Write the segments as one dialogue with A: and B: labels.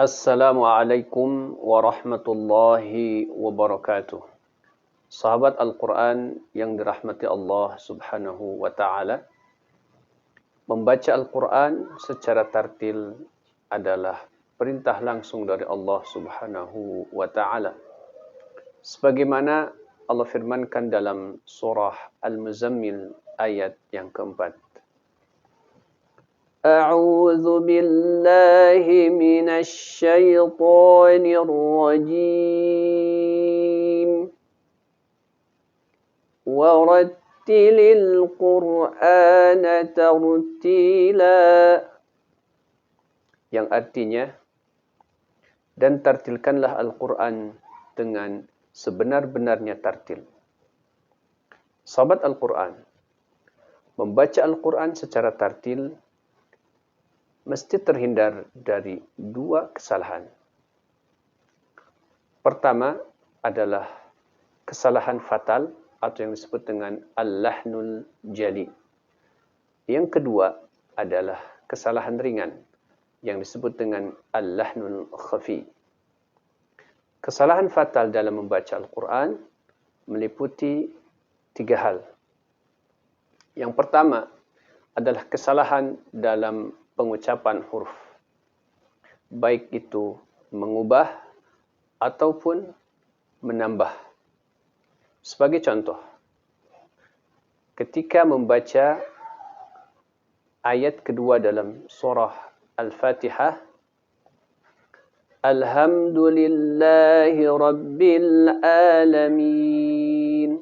A: Assalamualaikum warahmatullahi wabarakatuh. Sahabat Al-Quran yang dirahmati Allah subhanahu wa ta'ala. Membaca Al-Quran secara tartil adalah perintah langsung dari Allah subhanahu wa ta'ala. Sebagaimana Allah firmankan dalam surah Al-Muzammil ayat yang keempat. أعوذ بالله من الشيطان الرجيم ورتل القرآن ترتيلا, yang artinya, dan tartilkanlah Al-Quran dengan sebenar-benarnya tartil. Sahabat Al-Quran, membaca Al-Quran secara tartil mesti terhindar dari dua kesalahan. Pertama adalah kesalahan fatal atau yang disebut dengan al-lahnul jali. Yang kedua adalah kesalahan ringan yang disebut dengan al-lahnul khafi. Kesalahan fatal dalam membaca Al-Quran meliputi tiga hal. Yang pertama adalah kesalahan dalam pengucapan huruf, baik itu mengubah ataupun menambah. Sebagai contoh, ketika membaca ayat kedua dalam surah Al-Fatihah, Alhamdulillahi Rabbil Alamin.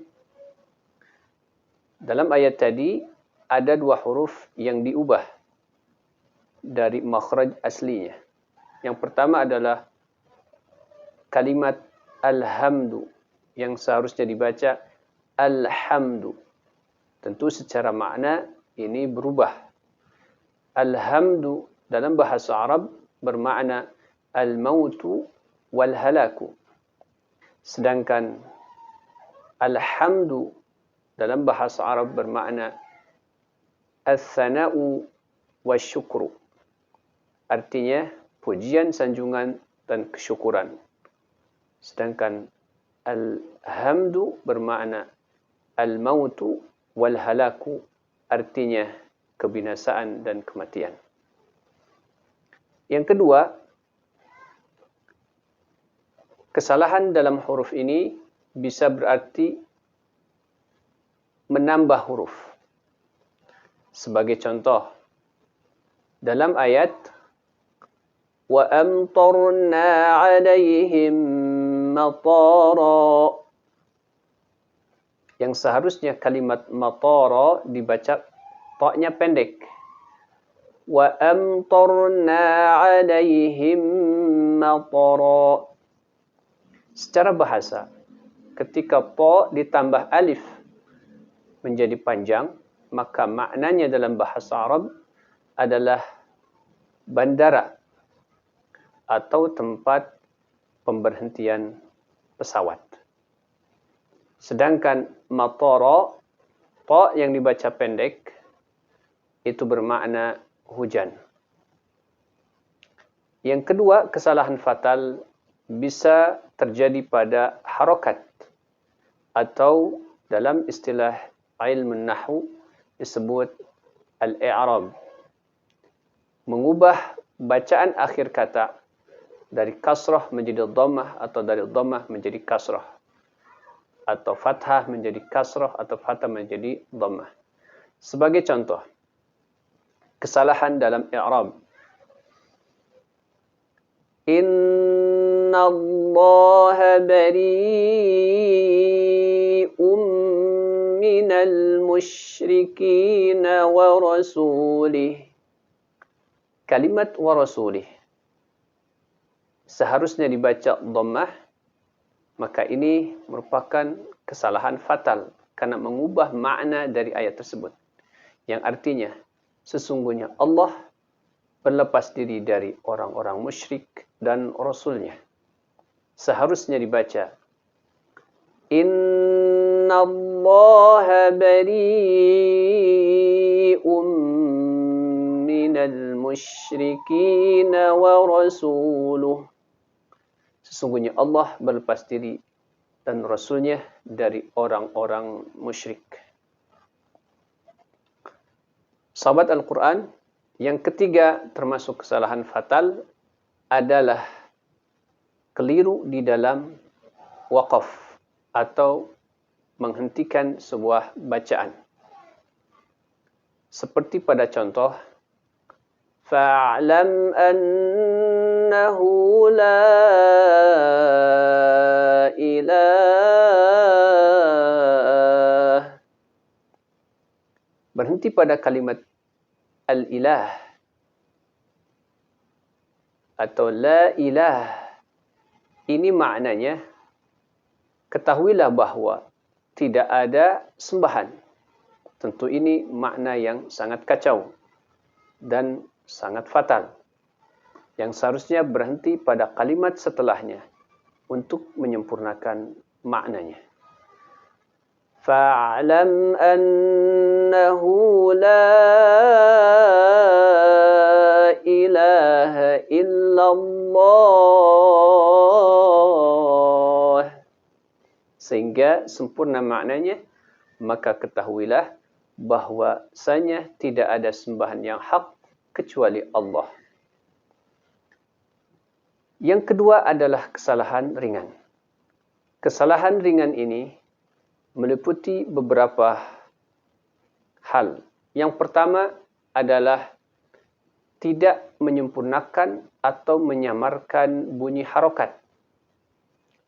A: Dalam ayat tadi ada dua huruf yang diubah dari makhraj aslinya. Yang pertama adalah kalimat alhamdu yang seharusnya dibaca alhamdu. Tentu secara makna ini berubah. Alhamdu dalam bahasa Arab bermakna al-mautu wal-halaku. Sedangkan alhamdu dalam bahasa Arab bermakna al-thana'u wa-syukru. Artinya pujian, sanjungan dan kesyukuran. Sedangkan alhamdu bermakna al-mautu wal-halaku, artinya kebinasaan dan kematian. Yang kedua, kesalahan dalam huruf ini bisa berarti menambah huruf. Sebagai contoh, dalam ayat وَأَمْطَرْنَا عَلَيْهِمْ مَطَارًا, yang seharusnya kalimat matara dibaca ta-nya pendek. وَأَمْطَرْنَا عَلَيْهِمْ مَطَارًا. Secara bahasa, ketika ta ditambah alif menjadi panjang, maka maknanya dalam bahasa Arab adalah bandara atau tempat pemberhentian pesawat. Sedangkan matara, ta yang dibaca pendek, itu bermakna hujan. Yang kedua, kesalahan fatal bisa terjadi pada harokat atau dalam istilah ilmu nahwu disebut al-i'rab. Mengubah bacaan akhir kata dari kasrah menjadi dhammah atau dari dhammah menjadi kasrah, atau fathah menjadi kasrah atau fathah menjadi dhammah. Sebagai contoh, kesalahan dalam i'rab. Inna Allah bari'um minal musyrikin wa rasulih. Kalimat wa rasulih seharusnya dibaca dhammah, maka ini merupakan kesalahan fatal karena mengubah makna dari ayat tersebut. Yang artinya, sesungguhnya Allah berlepas diri dari orang-orang musyrik dan Rasulnya. Seharusnya dibaca Inna Allah bari'um minal المشركين ورسوله. Sesungguhnya Allah berlepas diri dan Rasulnya dari orang-orang musyrik. Sahabat Al-Quran, yang ketiga termasuk kesalahan fatal adalah keliru di dalam waqaf atau menghentikan sebuah bacaan. Seperti pada contoh, fa'lam annahu la ilah. Berhenti pada kalimat al-ilah atau la ilah. Ini maknanya, ketahuilah bahawa tidak ada sembahan. Tentu ini makna yang sangat kacau dan sangat fatal, yang seharusnya berhenti pada kalimat setelahnya untuk menyempurnakan maknanya. Fa'lam annahu la ilaha illallah. Sehingga sempurna maknanya, maka ketahuilah bahwasanya tidak ada sembahan yang hak kecuali Allah. Yang kedua adalah kesalahan ringan. Kesalahan ringan ini meliputi beberapa hal. Yang pertama adalah tidak menyempurnakan atau menyamarkan bunyi harokat.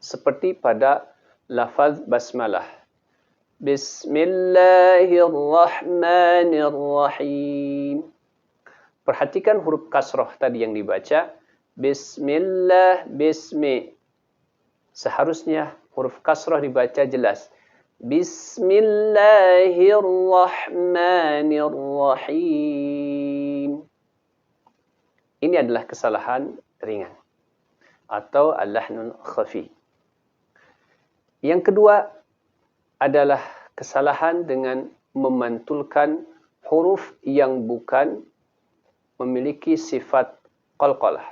A: Seperti pada lafaz basmalah. Bismillahirrahmanirrahim. Perhatikan huruf kasrah tadi yang dibaca. Bismillah, bismi. Seharusnya huruf kasrah dibaca jelas. Bismillahirrahmanirrahim. Ini adalah kesalahan ringan atau al-lahnul khafi. Yang kedua adalah kesalahan dengan memantulkan huruf yang bukan memiliki sifat qalqalah.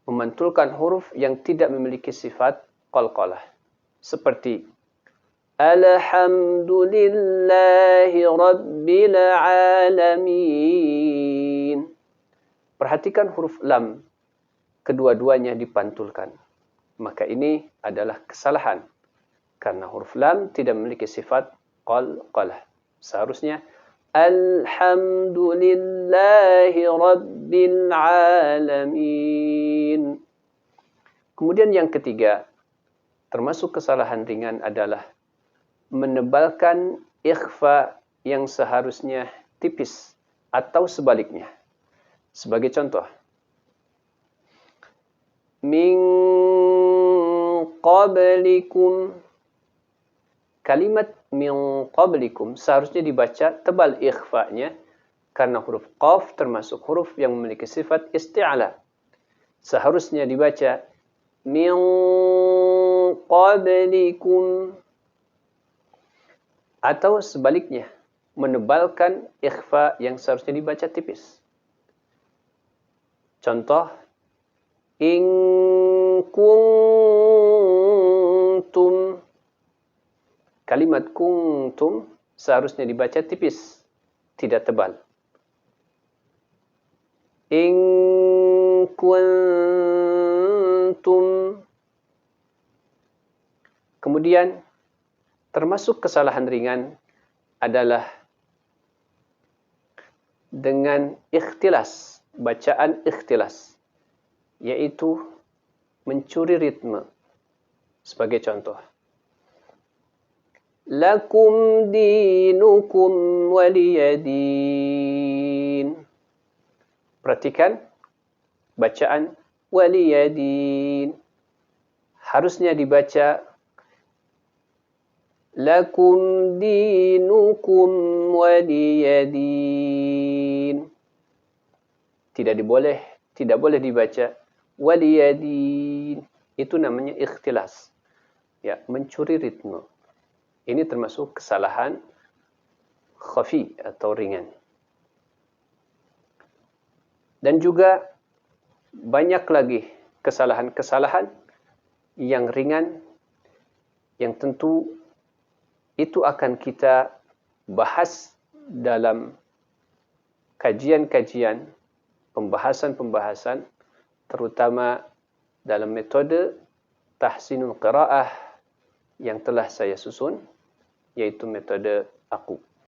A: Memantulkan huruf yang tidak memiliki sifat qalqalah. Seperti Alhamdulillahi Rabbil Alamin. Perhatikan huruf lam. Kedua-duanya dipantulkan. Maka ini adalah kesalahan. Karena huruf lam tidak memiliki sifat qalqalah. Seharusnya Alhamdulillahi Rabbil Alamin. Kemudian yang ketiga, termasuk kesalahan ringan adalah menebalkan ikhfa yang seharusnya tipis atau sebaliknya. Sebagai contoh, min qablikum. Kalimat min qablikum seharusnya dibaca tebal ikhfa'nya karena huruf qaf termasuk huruf yang memiliki sifat isti'ala. Seharusnya dibaca min qablikum atau sebaliknya, menebalkan ikhfa yang seharusnya dibaca tipis. Contoh, in kuntum. Kalimat kuntum seharusnya dibaca tipis, tidak tebal. In kuntum. Kemudian, termasuk kesalahan ringan adalah dengan ikhtilas, bacaan ikhtilas, yaitu mencuri ritme. Sebagai contoh, lakum dinukum waliyadin. Perhatikan bacaan waliyadin. Harusnya dibaca lakum dinukum waliyadin. Tidak boleh dibaca waliyadin. Itu namanya ikhtilas. Ya, mencuri ritme. Ini termasuk kesalahan khafi atau ringan. Dan juga banyak lagi kesalahan-kesalahan yang ringan yang tentu itu akan kita bahas dalam kajian-kajian, pembahasan-pembahasan, terutama dalam metode tahsinul qiraah yang telah saya susun, yaitu metode aku.